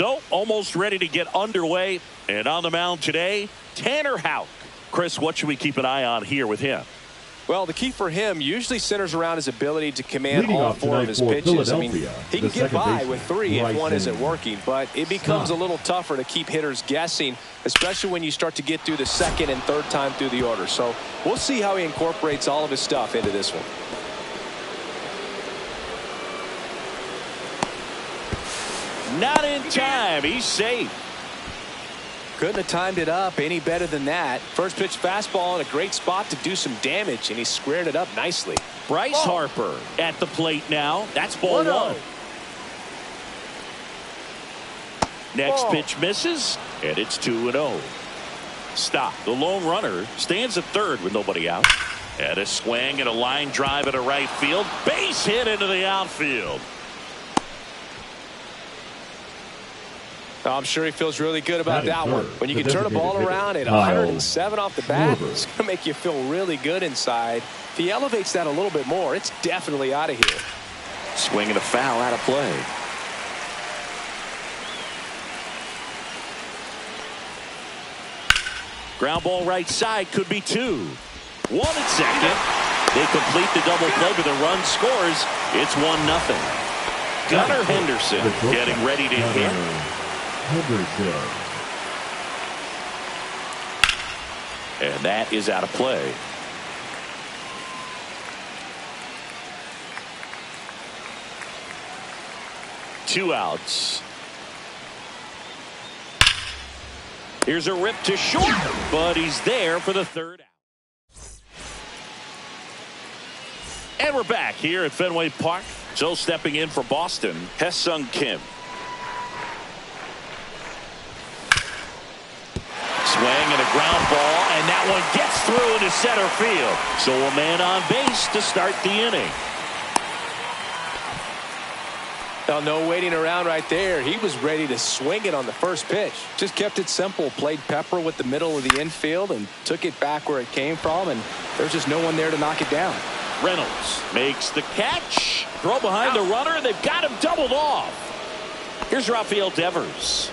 So, almost ready to get underway. And on the mound today, Tanner Houck. Chris, what should we keep an eye on here with him? Well, the key for him usually centers around his ability to command all four of his pitches. I mean, he can get by with three if one isn't working, but it becomes a little tougher to keep hitters guessing, especially when you start to get through the second and third time through the order. So we'll see how he incorporates all of his stuff into this one. Not in time. He's safe. Couldn't have timed it up any better than that. First pitch fastball in a great spot to do some damage, and he squared it up nicely. Bryce Harper at the plate now. That's ball one. Next pitch misses, and it's 2-0. Stop. The lone runner stands at third with nobody out. And a swing and a line drive into right field. Base hit into the outfield. I'm sure he feels really good about that one. When you can turn a ball around at 107 off the bat, it's going to make you feel really good inside. If he elevates that a little bit more, it's definitely out of here. Swing and a foul out of play. Ground ball right side, could be two. One at second. They complete the double play, but the run scores. It's 1-0. Gunnar Henderson getting ready to hit. And that is out of play. Two outs. Here's a rip to short, but he's there for the third out. And we're back here at Fenway Park. So stepping in for Boston, Hye-Sung Kim. Swing and a ground ball, and that one gets through into center field. So a man on base to start the inning. Well, no waiting around right there. He was ready to swing it on the first pitch. Just kept it simple. Played pepper with the middle of the infield and took it back where it came from, and there's just no one there to knock it down. Reynolds makes the catch. Throw behind the runner, and they've got him doubled off. Here's Rafael Devers.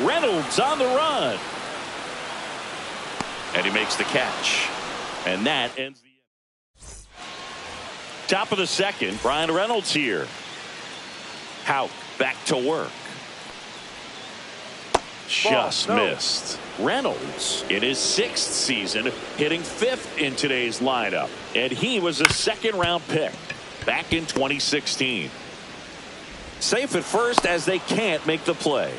Reynolds on the run. And he makes the catch. And that ends the inning. Top of the second, Brian Reynolds here. Houck back to work. Just missed. Reynolds in his 6th season, hitting 5th in today's lineup. And he was a second-round pick back in 2016. Safe at first as they can't make the play.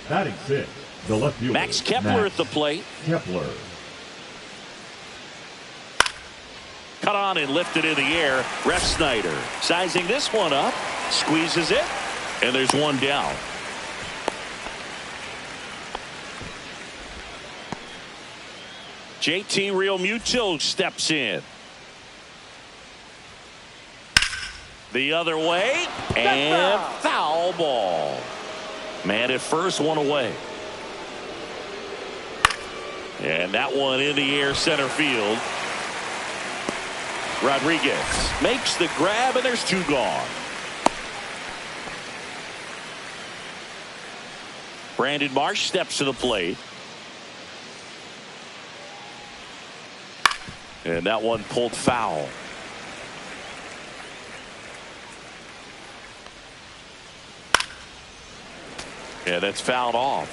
Batting 6, the left fielder, Max Kepler at the plate. Kepler. Cut on and lifted in the air. Ref Snyder sizing this one up. Squeezes it. And there's one down. JT Realmuto steps in. The other way. And foul ball. Man at first, one away. And that one in the air center field. Rodriguez makes the grab, and there's two gone. Brandon Marsh steps to the plate. And that one pulled foul. Yeah, that's fouled off.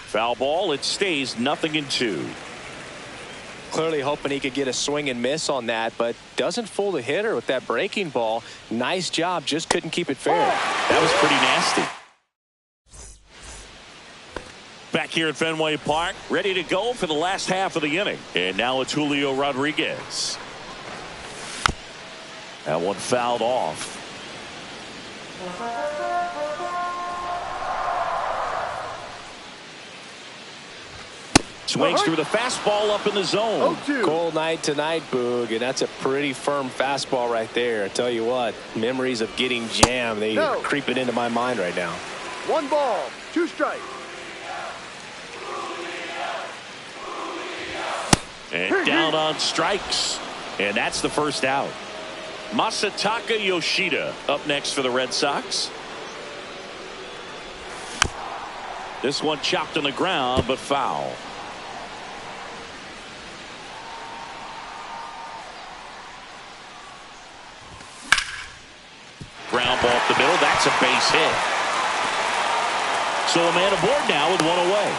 Foul ball. It stays 0-2. Clearly hoping he could get a swing and miss on that, but doesn't fool the hitter with that breaking ball. Nice job. Just couldn't keep it fair. That was pretty nasty. Back here at Fenway Park, ready to go for the last half of the inning. And now it's Julio Rodriguez. That one fouled off. Swings through the fastball up in the zone. Cold night tonight, Boog, and that's a pretty firm fastball right there. I tell you what, memories of getting jammed, they are creeping into my mind right now. 1 ball. 2 strikes. And down on strikes. And that's the first out. Masataka Yoshida up next for the Red Sox. This one chopped on the ground, but foul. Ground ball up the middle. That's a base hit. So a man aboard now with 1 away.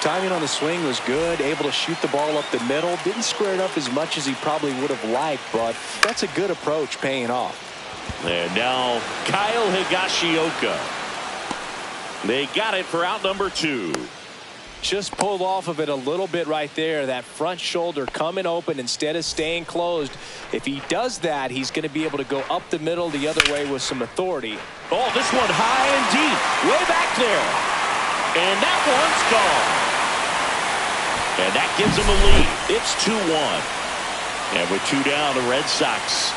Timing on the swing was good. Able to shoot the ball up the middle. Didn't square it up as much as he probably would have liked, but that's a good approach paying off. And now Kyle Higashioka. They got it for out number 2. Just pulled off of it a little bit right there. That front shoulder coming open instead of staying closed. If he does that, he's going to be able to go up the middle the other way with some authority. Oh, this one high and deep. Way back there. And that one's gone. And that gives them a lead. It's 2-1. And with 2 down, the Red Sox.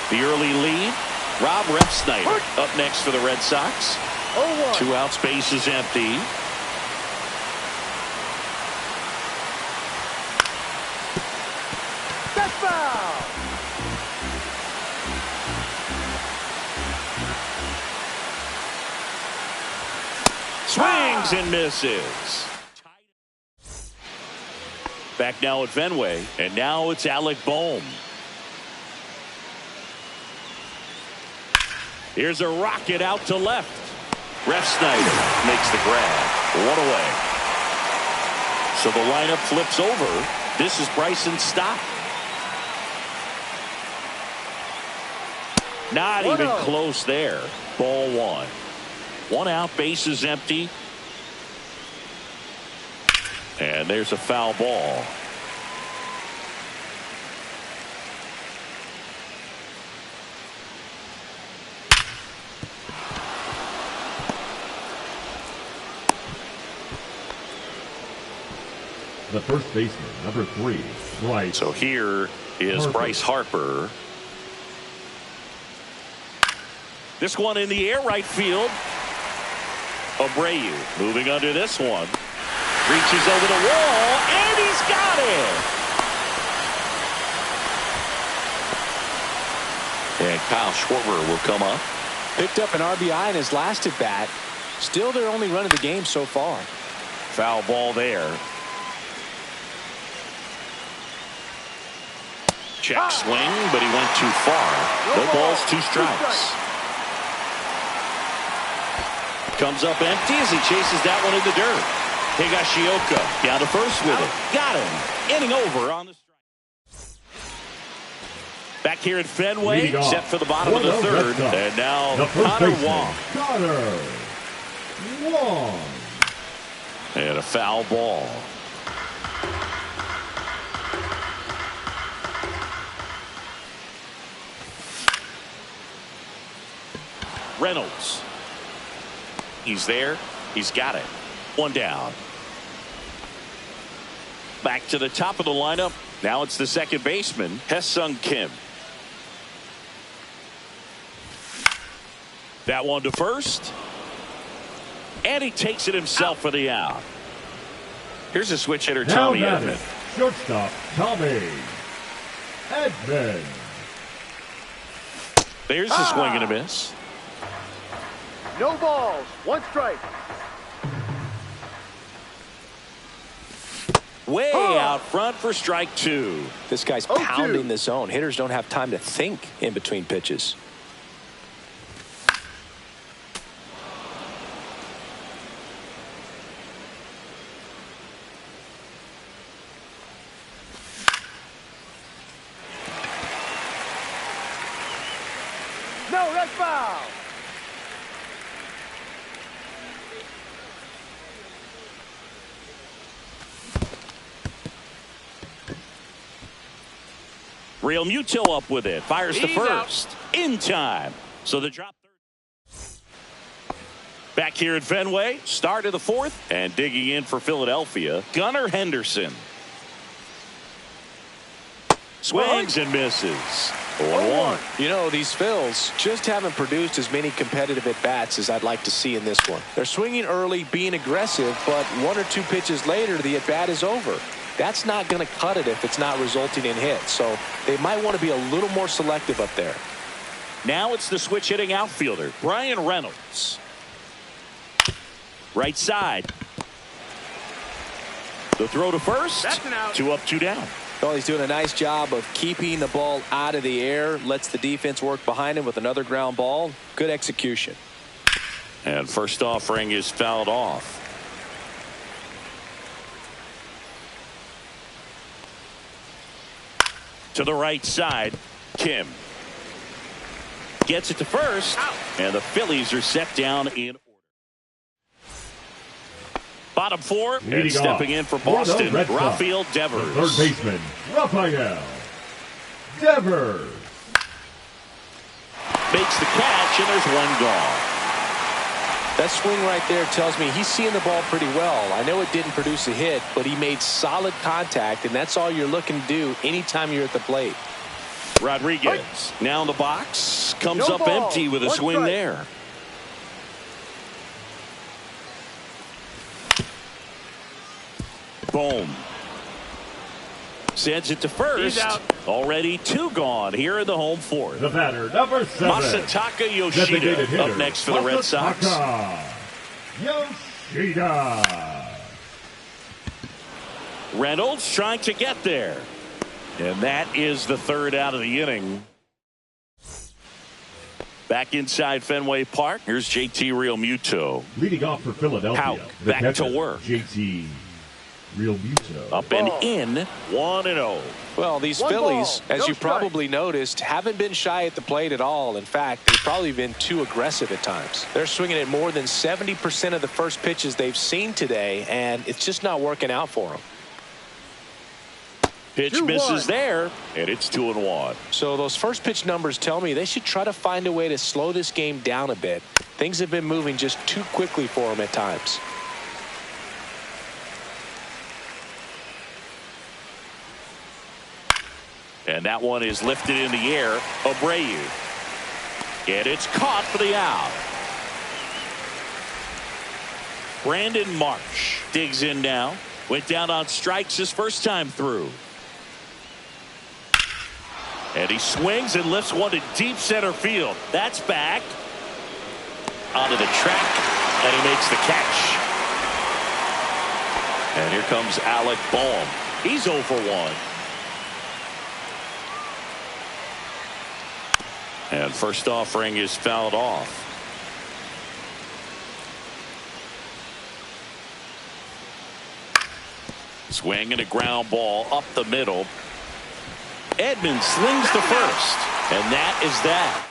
The early lead. Rob Refsnyder up next for the Red Sox. 2 outs, base is empty. That's foul. Swings and misses. Back now at Fenway, and now it's Alec Bohm. Here's a rocket out to left. Refsnyder makes the grab. 1 away. So the lineup flips over. This is Bryson Stott. Not even close there. Ball 1. 1 out, base is empty. And there's a foul ball. The first baseman, number 3, Bryce. So here is Bryce Harper. This one in the air, right field. Abreu moving under this one. Reaches over the wall, and he's got it. And Kyle Schwarber will come up. Picked up an RBI in his last at bat. Still their only run of the game so far. Foul ball there. Check swing, but he went too far. No balls, 2 strikes. Comes up empty as he chases that one in the dirt. Higashioka down to first with it. Got him. Inning over on the strike. Back here at Fenway, set for the bottom of the 3rd. And now Connor Wong. Connor Wong. And a foul ball. Reynolds. He's there. He's got it. 1 down. Back to the top of the lineup. Now it's the second baseman, Haesung Kim. That one to first. And he takes it himself for the out. Here's a switch hitter, Tommy Edman. Shortstop, Tommy Edman. There's a swing and a miss. No balls. 1 strike. Way out front for strike 2. This guy's pounding the zone. Hitters don't have time to think in between pitches. No, that's foul. Real Muto up with it. Fires to first. In time. So the drop third. Back here at Fenway. Start of the 4th. And digging in for Philadelphia, Gunnar Henderson. Swings and misses. 0-1. You know, these Phils just haven't produced as many competitive at-bats as I'd like to see in this one. They're swinging early, being aggressive, but 1 or 2 pitches later, the at-bat is over. That's not going to cut it if it's not resulting in hits. So they might want to be a little more selective up there. Now it's the switch hitting outfielder, Brian Reynolds. Right side. The throw to first. That's an out. 2 up, 2 down. Well, he's doing a nice job of keeping the ball out of the air. Lets the defense work behind him with another ground ball. Good execution. And first offering is fouled off. To the right side, Kim. Gets it to first. Out. And the Phillies are set down in order. Bottom 4, Leading and stepping in for Boston, Rafael Devers. The third baseman, Rafael Devers. Makes the catch, and there's 1 gone. That swing right there tells me he's seeing the ball pretty well. I know it didn't produce a hit, but he made solid contact, and that's all you're looking to do anytime you're at the plate. Rodriguez now in the box. Comes No up ball. empty with a 1 swing strike. there. Boom. Sends it to first. He's out. Already 2 gone here in the home 4th. The batter, number 7. Masataka Designated Yoshida hitter, up next for the Red Sox. Masataka Yoshida. Reynolds trying to get there. And that is the 3rd out of the inning. Back inside Fenway Park. Here's JT Realmuto. Leading off for Philadelphia. Hauk the back catcher, to work. JT Realmuto. Up and in. 1-0. Well, these 1 Phillies, ball, as no you strike. probably noticed, haven't been shy at the plate at all. In fact, they've probably been too aggressive at times. They're swinging at more than 70% of the first pitches they've seen today, and it's just not working out for them. Pitch 2-1. misses there, and it's 2-1. So those first pitch numbers tell me they should try to find a way to slow this game down a bit. Things have been moving just too quickly for them at times. And that one is lifted in the air. Abreu. And it's caught for the out. Brandon Marsh digs in now. Went down on strikes his first time through. And he swings and lifts one to deep center field. That's back. Onto the track. And he makes the catch. And here comes Alec Boehm. He's 0 for 1. And first offering is fouled off. Swing and a ground ball up the middle. Edmonds slings to first. And that is that.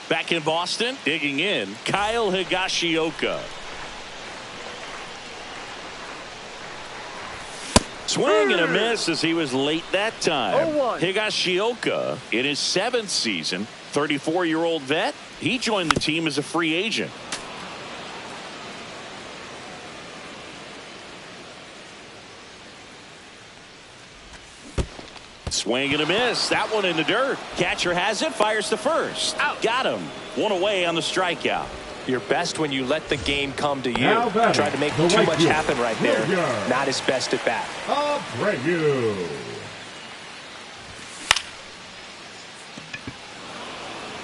Back in Boston, digging in, Kyle Higashioka. Swing and a miss as he was late that time. 0-1. Higashioka in his 7th season, 34-year-old vet. He joined the team as a free agent. Swing and a miss. That one in the dirt. Catcher has it. Fires to first. Out. Got him. 1 away on the strikeout. You're best when you let the game come to you. Now batting, Tried to make the too right much field, happen right there. Williams. Not his best at bat. Abreu.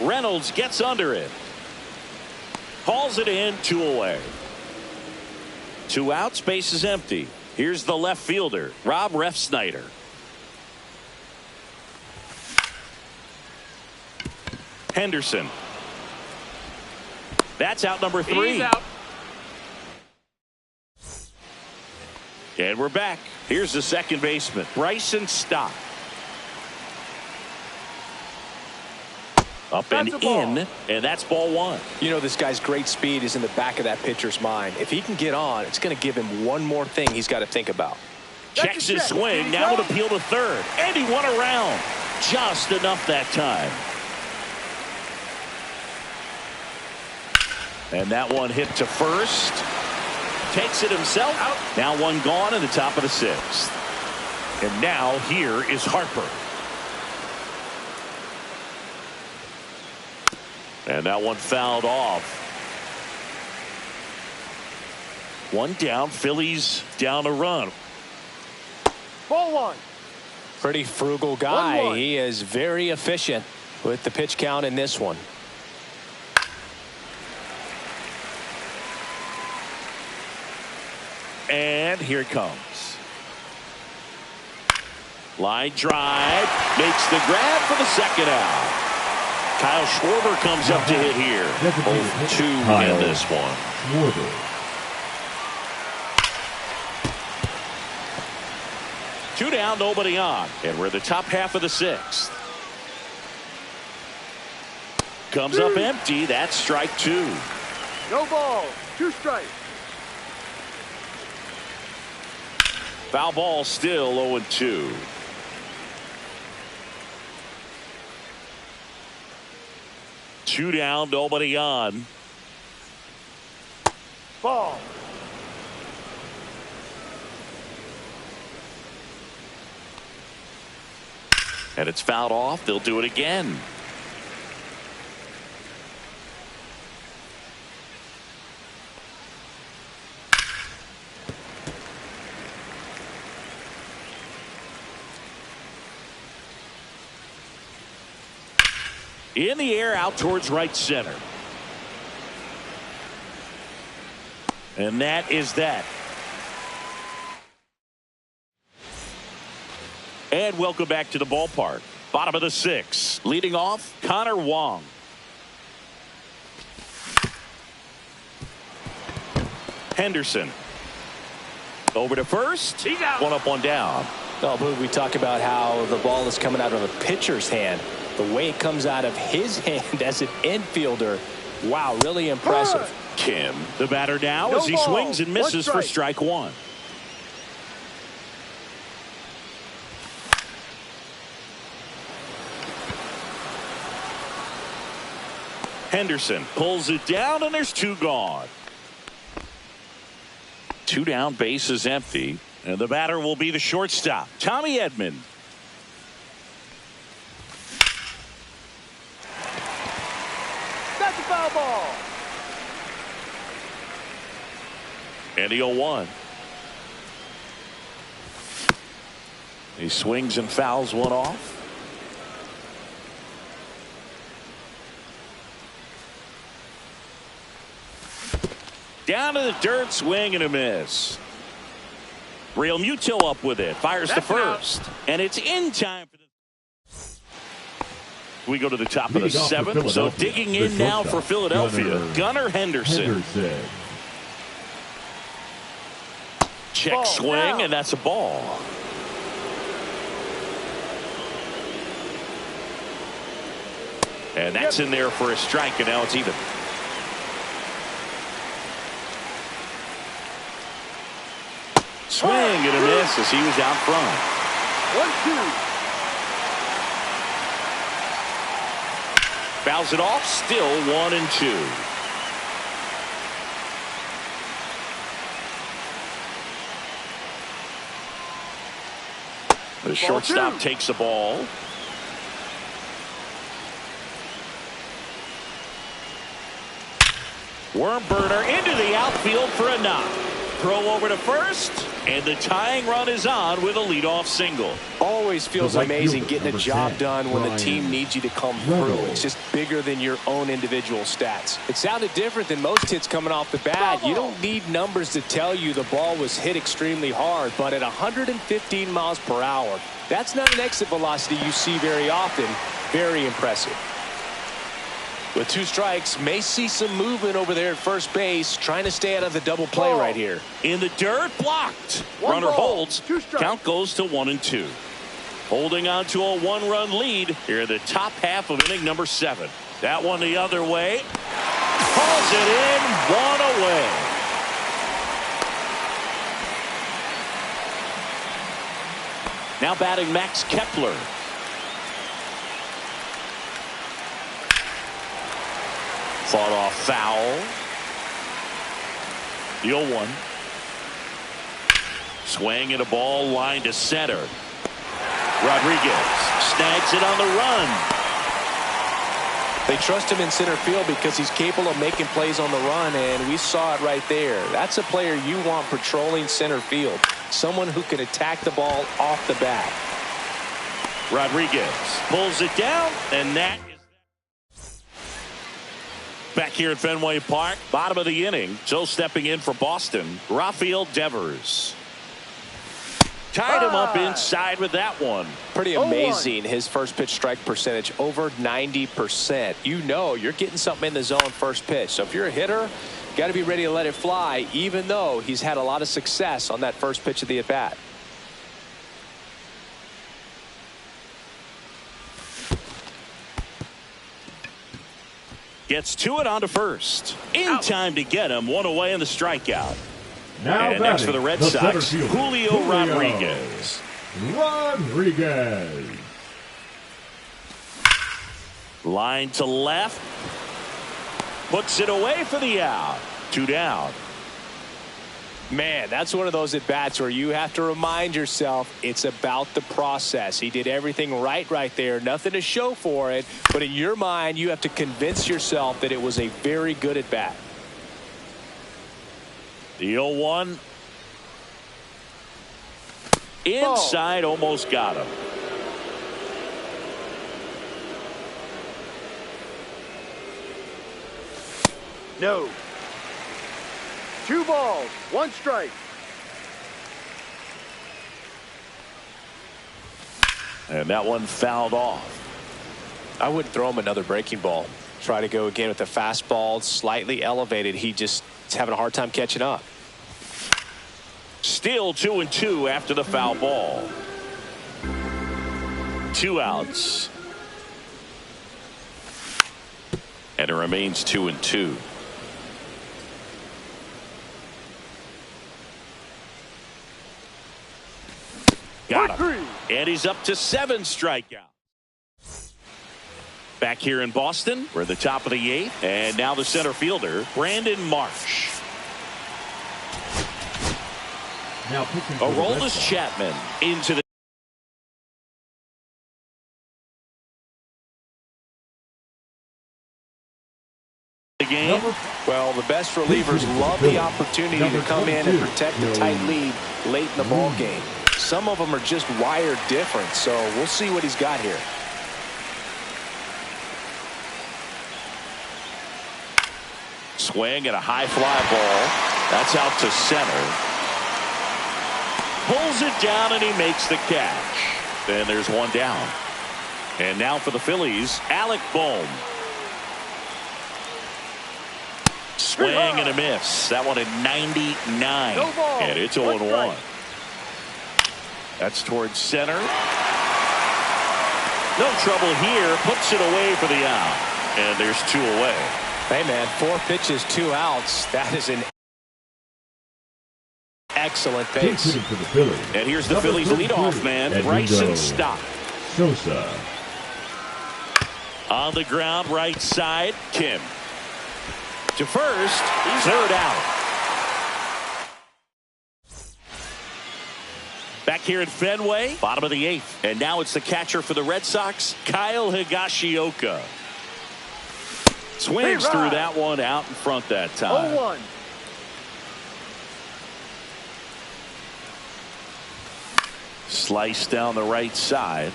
Reynolds gets under it. Hauls it in. 2 away. 2 outs. Base is empty. Here's the left fielder, Rob Refsnyder. Henderson. That's out number 3. He's out. And we're back. Here's the second baseman, Bryson Stott. Up and That's a ball. in, and that's ball 1. You know, this guy's great speed is in the back of that pitcher's mind. If he can get on, it's going to give him one more thing he's got to think about. Checks his swing, now an appeal to third, and he won around. Just enough that time. And that one hit to first. Takes it himself. Out. Now 1 gone in the top of the 6th. And now here is Harper. And that one fouled off. One down. Phillies down a run. Ball one. Pretty frugal guy. 1-1. He is very efficient with the pitch count in this one. And here it comes. Line drive. Makes the grab for the second out. Kyle Schwarber comes up to hit here. 0-2 in this one. Schwarber. Two down, nobody on. And we're in the top half of the sixth. Comes up empty. That's strike two. No ball. 2 strikes. Foul ball still 0-2. Two down, nobody on. Ball. And it's fouled off. They'll do it again. In the air, out towards right center. And that is that. And welcome back to the ballpark. Bottom of the sixth. Leading off, Connor Wong. Henderson. Over to first. He's out. One up, one down. Oh, Boog, we talk about how the ball is coming out of a pitcher's hand. The way it comes out of his hand as an infielder. Wow, really impressive. Kim, the batter now, No as he ball. swings and misses 1 for strike. strike one. Henderson pulls it down, and there's 2 gone. 2 down, base is empty, and the batter will be the shortstop, Tommy Edman. That's a foul ball. And the 0-1. He swings and fouls one off. Down to the dirt, swing and a miss. Real Muto up with it. Fires to first. And it's in time for the. We go to the top of the seventh. So digging in now for Philadelphia, Gunnar Henderson. Check Ball swing, down. and that's a ball. And that's in there for a strike, and now it's even. Swing and a miss as he was out front. 1-2. Fouls it off, still 1-2. The shortstop 2. takes the ball. Worm burner into the outfield for a knock. Throw over to first, and the tying run is on with a leadoff single. Always feels The right amazing fielder, getting a number job 10, done when the Brian team needs you to come Rebel. through. It's just bigger than your own individual stats. It sounded different than most hits coming off the bat. You don't need numbers to tell you the ball was hit extremely hard, but at 115 miles per hour, that's not an exit velocity you see very often. Very impressive. With 2 strikes, may see some movement over there at first base, trying to stay out of the double play Ball. right here. In the dirt, blocked. 1 Runner ball, holds. 2 strikes. Count goes to 1-2. Holding on to a 1-run lead here in the top half of inning number 7. That one the other way. Calls it in, 1 away. Now batting Max Kepler. Fought off foul. The 0-1. Swing and a ball line to center. Rodriguez snags it on the run. They trust him in center field because he's capable of making plays on the run, and we saw it right there. That's a player you want patrolling center field. Someone who can attack the ball off the bat. Rodriguez pulls it down, and that is back here at Fenway Park. Bottom of the inning. So stepping in for Boston, Rafael Devers. Tied him up inside with that one. Pretty amazing, his first pitch strike percentage, over 90%. You know you're getting something in the zone first pitch. So if you're a hitter, got to be ready to let it fly, even though he's had a lot of success on that first pitch of the at-bat. Gets to it onto first. In time to get him. One away in the strikeout. Now and next for the Red Sox, Julio Rodriguez. Line to left. Puts it away for the out. 2 down. Man, that's one of those at-bats where you have to remind yourself it's about the process. He did everything right there. Nothing to show for it. But in your mind, you have to convince yourself that it was a very good at-bat. The 0-1. Inside, almost got him. No. 2 balls, 1 strike. And that one fouled off. I wouldn't throw him another breaking ball. Try to go again with the fastball, slightly elevated. He just is having a hard time catching up. Still 2-2 after the foul ball. 2 outs. And it remains 2-2. Got him. And he's up to 7 strikeouts. Back here in Boston, we're at the top of the 8th. And now the center fielder, Brandon Marsh. Now Aroldis Chapman into the game. Well, the best relievers love the opportunity to come in and protect the tight lead late in the ball game. Some of them are just wired different, so we'll see what he's got here. Swing and a high fly ball. That's out to center. Pulls it down and he makes the catch. And there's 1 down. And now for the Phillies, Alec Bohm. Swing and a miss. That one at 99. And it's 0-1. That's towards center. No trouble here. Puts it away for the out. And there's 2 away. Hey, man, 4 pitches, 2 outs. That is an excellent base. And here's the Phillies leadoff man, Bryson Stott. Sosa. On the ground, right side, Kim. To first, 3rd out. Back here at Fenway, bottom of the 8th. And now it's the catcher for the Red Sox, Kyle Higashioka. Swings through that one out in front that time. 0-1. Slice down the right side.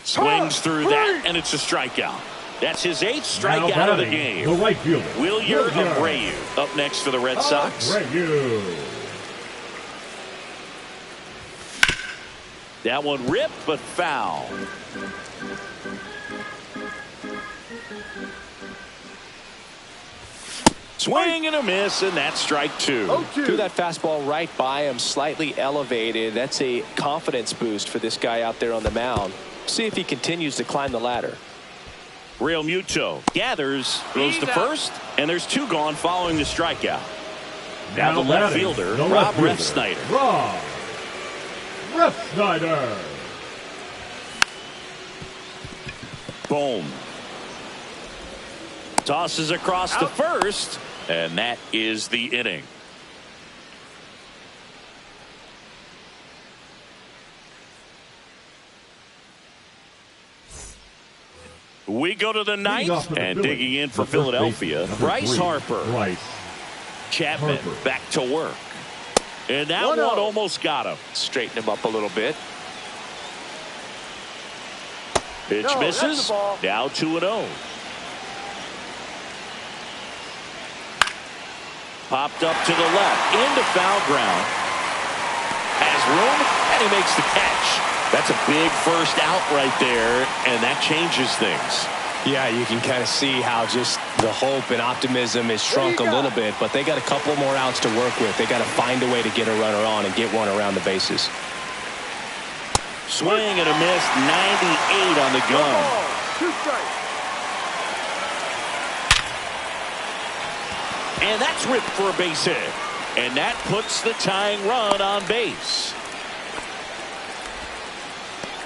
Swings through that, and it's a strikeout. That's his 8th strikeout of the game. The right fielder, Wilyer Abreu up next for the Red Sox. That one ripped, but foul. Swing and a miss, and that's strike 2. Threw that fastball right by him, slightly elevated. That's a confidence boost for this guy out there on the mound. See if he continues to climb the ladder. Real Muto gathers, goes to first, and there's 2 gone following the strikeout. Now the left fielder, Rob Refsnyder. Rob Refsnyder. Boom. Tosses across to first, And that is the inning. We go to the ninth, and digging in for Philadelphia, Bryce Harper. Chapman back to work. And that one almost got him. Straighten him up a little bit. Pitch misses. Now 2-0. Popped up to the left. Into foul ground. Has room, and he makes the catch. That's a big first out right there, and that changes things. Yeah, you can kind of see how just the hope and optimism is shrunk a little bit, but they got a couple more outs to work with. They got to find a way to get a runner on and get one around the bases. Swing and a miss, 98 on the gun. 2 strikes. And that's ripped for a base hit. And that puts the tying run on base.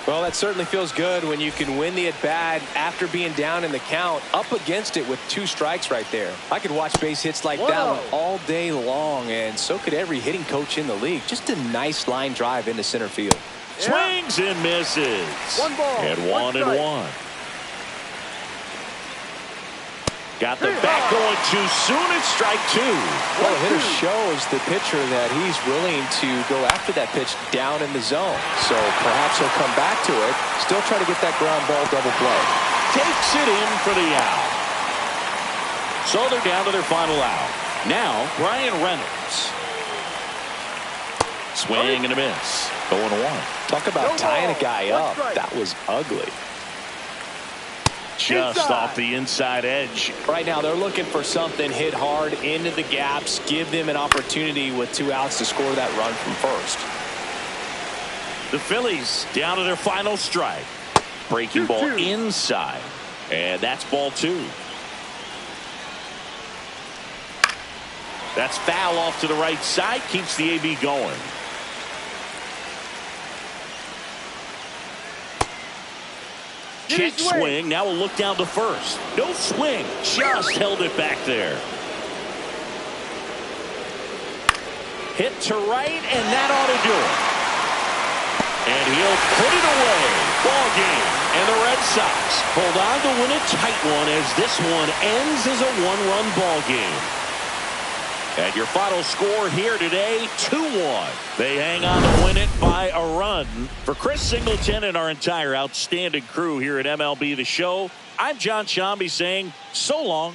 Well, that certainly feels good when you can win the at-bat after being down in the count, up against it with 2 strikes right there. I could watch base hits like that one all day long, and so could every hitting coach in the league. Just a nice line drive into center field. Swings and misses. 1 ball. And 1-1. Got the bat going too soon. It's strike 2. Well, the hitter shows the pitcher that he's willing to go after that pitch down in the zone. So perhaps he'll come back to it. Still try to get that ground ball double play. Takes it in for the out. So they're down to their final out. Now, Brian Reynolds. Swing and a miss. 0-1. Talk about tying a guy up. That was ugly. Just off the inside edge. Right now they're looking for something hit hard into the gaps, give them an opportunity with 2 outs to score that run from first. The Phillies down to their final strike. Breaking ball inside, and that's ball 2. That's foul off to the right side, keeps the AB going. Check swing. Now we'll look down to first. No swing. Just held it back there. Hit to right, and that ought to do it. And he'll put it away. Ball game. And the Red Sox hold on to win a tight one as this one ends as a 1-run ball game. And your final score here today, 2-1. They hang on to win it by a run. For Chris Singleton and our entire outstanding crew here at MLB The Show, I'm John Shambi saying so long.